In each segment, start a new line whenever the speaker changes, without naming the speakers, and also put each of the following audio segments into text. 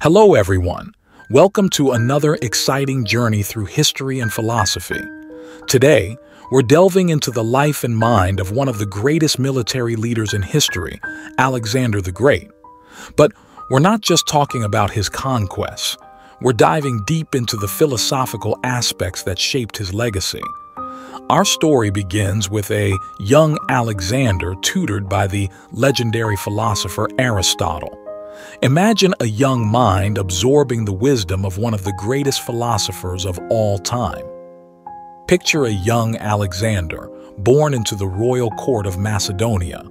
Hello everyone, welcome to another exciting journey through history and philosophy. Today, we're delving into the life and mind of one of the greatest military leaders in history, Alexander the Great. But we're not just talking about his conquests, we're diving deep into the philosophical aspects that shaped his legacy. Our story begins with a young Alexander tutored by the legendary philosopher Aristotle. Imagine a young mind absorbing the wisdom of one of the greatest philosophers of all time. Picture a young Alexander, born into the royal court of Macedonia.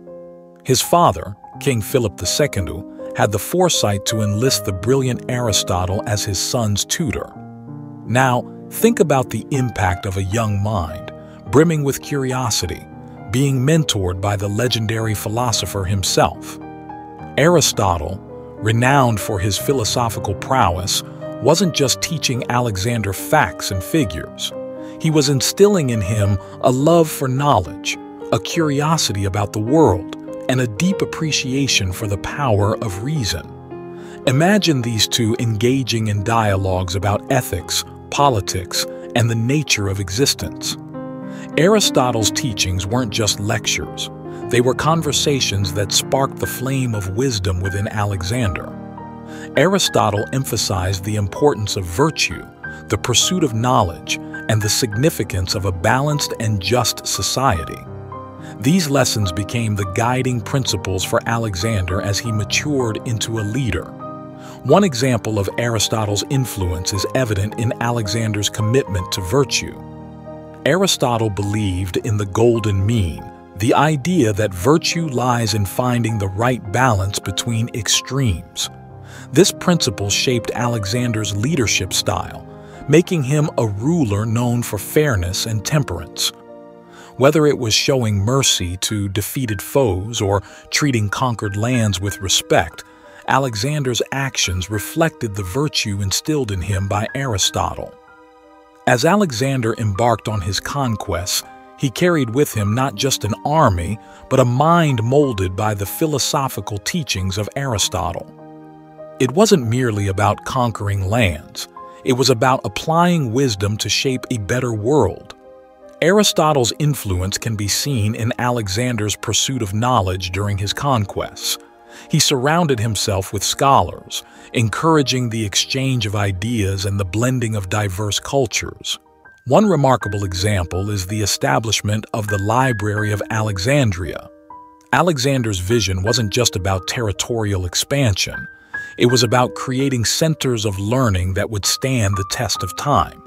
His father, King Philip II, had the foresight to enlist the brilliant Aristotle as his son's tutor. Now, think about the impact of a young mind, brimming with curiosity, being mentored by the legendary philosopher himself. Aristotle, renowned for his philosophical prowess, wasn't just teaching Alexander facts and figures. He was instilling in him a love for knowledge, a curiosity about the world, and a deep appreciation for the power of reason. Imagine these two engaging in dialogues about ethics, politics, and the nature of existence. Aristotle's teachings weren't just lectures. They were conversations that sparked the flame of wisdom within Alexander. Aristotle emphasized the importance of virtue, the pursuit of knowledge, and the significance of a balanced and just society. These lessons became the guiding principles for Alexander as he matured into a leader. One example of Aristotle's influence is evident in Alexander's commitment to virtue. Aristotle believed in the golden mean, the idea that virtue lies in finding the right balance between extremes. This principle shaped Alexander's leadership style, making him a ruler known for fairness and temperance. Whether it was showing mercy to defeated foes or treating conquered lands with respect, Alexander's actions reflected the virtue instilled in him by Aristotle. As Alexander embarked on his conquests, he carried with him not just an army, but a mind molded by the philosophical teachings of Aristotle. It wasn't merely about conquering lands. It was about applying wisdom to shape a better world. Aristotle's influence can be seen in Alexander's pursuit of knowledge during his conquests. He surrounded himself with scholars, encouraging the exchange of ideas and the blending of diverse cultures. One remarkable example is the establishment of the Library of Alexandria. Alexander's vision wasn't just about territorial expansion. It was about creating centers of learning that would stand the test of time.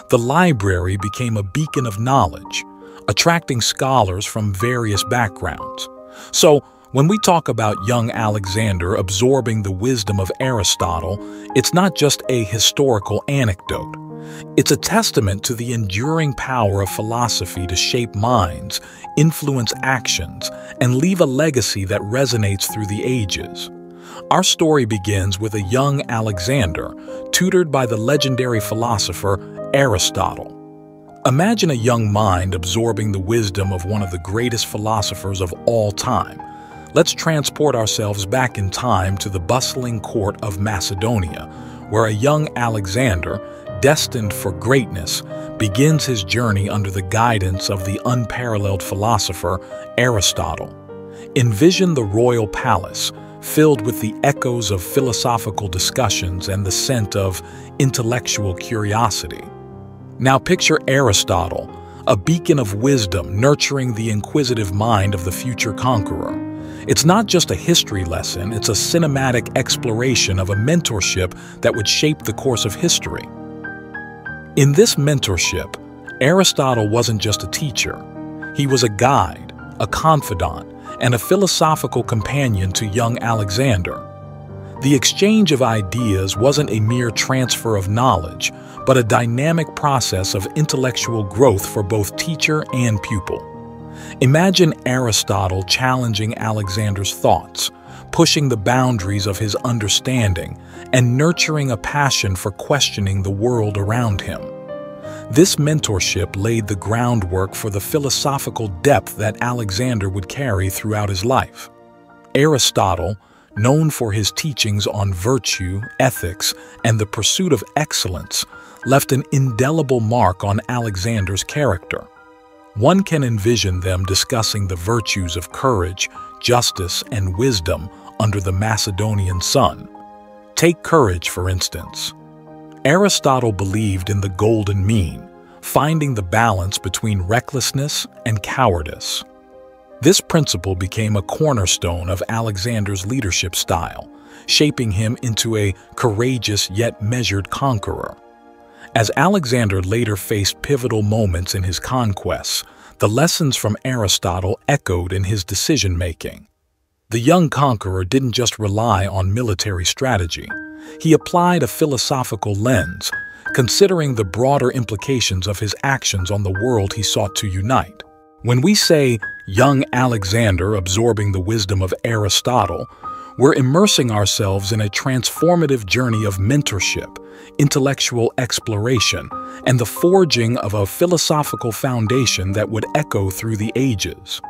The library became a beacon of knowledge, attracting scholars from various backgrounds. So, when we talk about young Alexander absorbing the wisdom of Aristotle, it's not just a historical anecdote. It's a testament to the enduring power of philosophy to shape minds, influence actions, and leave a legacy that resonates through the ages. Our story begins with a young Alexander, tutored by the legendary philosopher Aristotle. Imagine a young mind absorbing the wisdom of one of the greatest philosophers of all time. Let's transport ourselves back in time to the bustling court of Macedonia, where a young Alexander, destined for greatness, begins his journey under the guidance of the unparalleled philosopher Aristotle. Envision the royal palace, filled with the echoes of philosophical discussions and the scent of intellectual curiosity. Now picture Aristotle, a beacon of wisdom nurturing the inquisitive mind of the future conqueror. It's not just a history lesson, it's a cinematic exploration of a mentorship that would shape the course of history. In this mentorship, Aristotle wasn't just a teacher. He was a guide, a confidant, and a philosophical companion to young Alexander. The exchange of ideas wasn't a mere transfer of knowledge, but a dynamic process of intellectual growth for both teacher and pupil. Imagine Aristotle challenging Alexander's thoughts, pushing the boundaries of his understanding, and nurturing a passion for questioning the world around him. This mentorship laid the groundwork for the philosophical depth that Alexander would carry throughout his life. Aristotle, known for his teachings on virtue, ethics, and the pursuit of excellence, left an indelible mark on Alexander's character. One can envision them discussing the virtues of courage, justice, and wisdom under the Macedonian sun. Take courage, for instance. Aristotle believed in the golden mean, finding the balance between recklessness and cowardice. This principle became a cornerstone of Alexander's leadership style, shaping him into a courageous yet measured conqueror. As Alexander later faced pivotal moments in his conquests, the lessons from Aristotle echoed in his decision-making. The young conqueror didn't just rely on military strategy. He applied a philosophical lens, considering the broader implications of his actions on the world he sought to unite. When we say young Alexander absorbing the wisdom of Aristotle, we're immersing ourselves in a transformative journey of mentorship, intellectual exploration, and the forging of a philosophical foundation that would echo through the ages.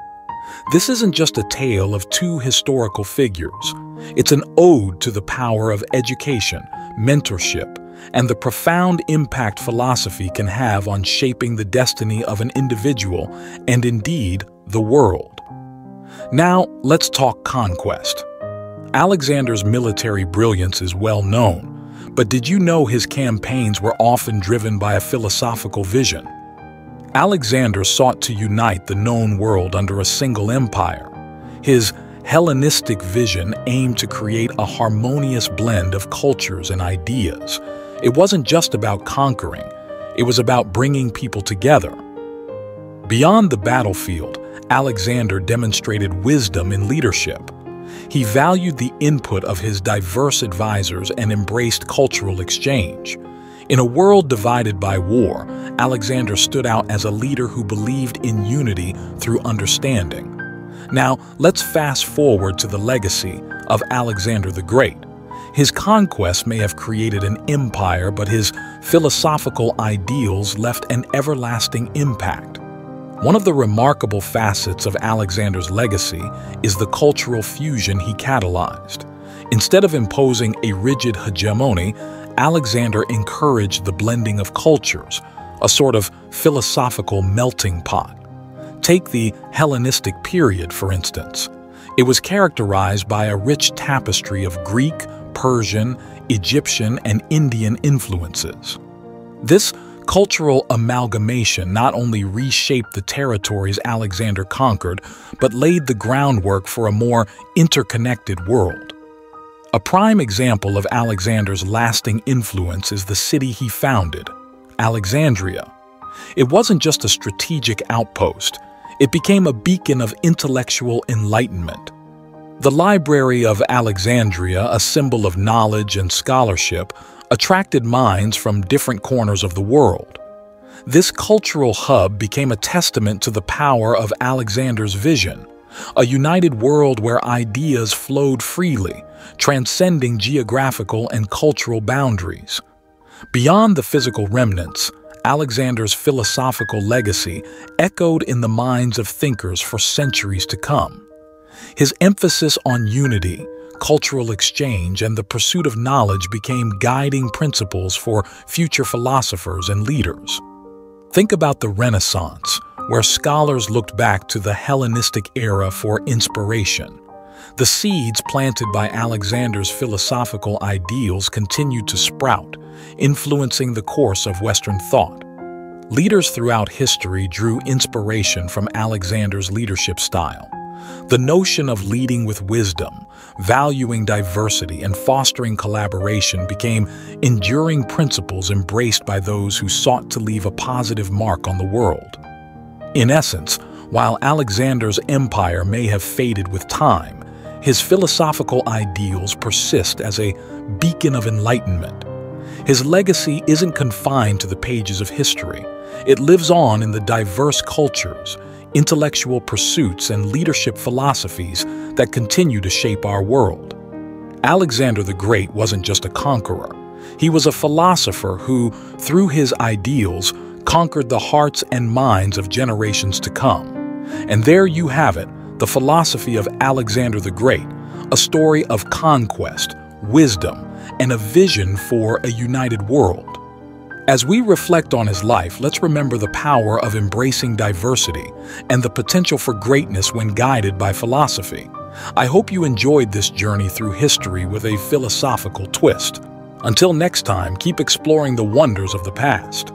This isn't just a tale of two historical figures. It's an ode to the power of education, mentorship, and the profound impact philosophy can have on shaping the destiny of an individual and indeed the world. Now, let's talk conquest. Alexander's military brilliance is well known, but did you know his campaigns were often driven by a philosophical vision? Alexander sought to unite the known world under a single empire. His Hellenistic vision aimed to create a harmonious blend of cultures and ideas. It wasn't just about conquering, it was about bringing people together. Beyond the battlefield, Alexander demonstrated wisdom in leadership. He valued the input of his diverse advisors and embraced cultural exchange. In a world divided by war, Alexander stood out as a leader who believed in unity through understanding. Now, let's fast forward to the legacy of Alexander the Great. His conquests may have created an empire, but his philosophical ideals left an everlasting impact. One of the remarkable facets of Alexander's legacy is the cultural fusion he catalyzed. Instead of imposing a rigid hegemony, Alexander encouraged the blending of cultures, a sort of philosophical melting pot. Take the Hellenistic period, for instance. It was characterized by a rich tapestry of Greek, Persian, Egyptian, and Indian influences. This cultural amalgamation not only reshaped the territories Alexander conquered, but laid the groundwork for a more interconnected world. A prime example of Alexander's lasting influence is the city he founded, Alexandria. It wasn't just a strategic outpost, it became a beacon of intellectual enlightenment. The Library of Alexandria, a symbol of knowledge and scholarship, attracted minds from different corners of the world. This cultural hub became a testament to the power of Alexander's vision, a united world where ideas flowed freely, transcending geographical and cultural boundaries. Beyond the physical remnants, Alexander's philosophical legacy echoed in the minds of thinkers for centuries to come. His emphasis on unity, cultural exchange, and the pursuit of knowledge became guiding principles for future philosophers and leaders. Think about the Renaissance, where scholars looked back to the Hellenistic era for inspiration. The seeds planted by Alexander's philosophical ideals continued to sprout, influencing the course of Western thought. Leaders throughout history drew inspiration from Alexander's leadership style. The notion of leading with wisdom, valuing diversity, and fostering collaboration became enduring principles embraced by those who sought to leave a positive mark on the world. In essence, while Alexander's empire may have faded with time, his philosophical ideals persist as a beacon of enlightenment. His legacy isn't confined to the pages of history. It lives on in the diverse cultures, intellectual pursuits, and leadership philosophies that continue to shape our world. Alexander the Great wasn't just a conqueror. He was a philosopher who, through his ideals, conquered the hearts and minds of generations to come. And there you have it, the philosophy of Alexander the Great, a story of conquest, wisdom, and a vision for a united world. As we reflect on his life, let's remember the power of embracing diversity and the potential for greatness when guided by philosophy. I hope you enjoyed this journey through history with a philosophical twist. Until next time, keep exploring the wonders of the past.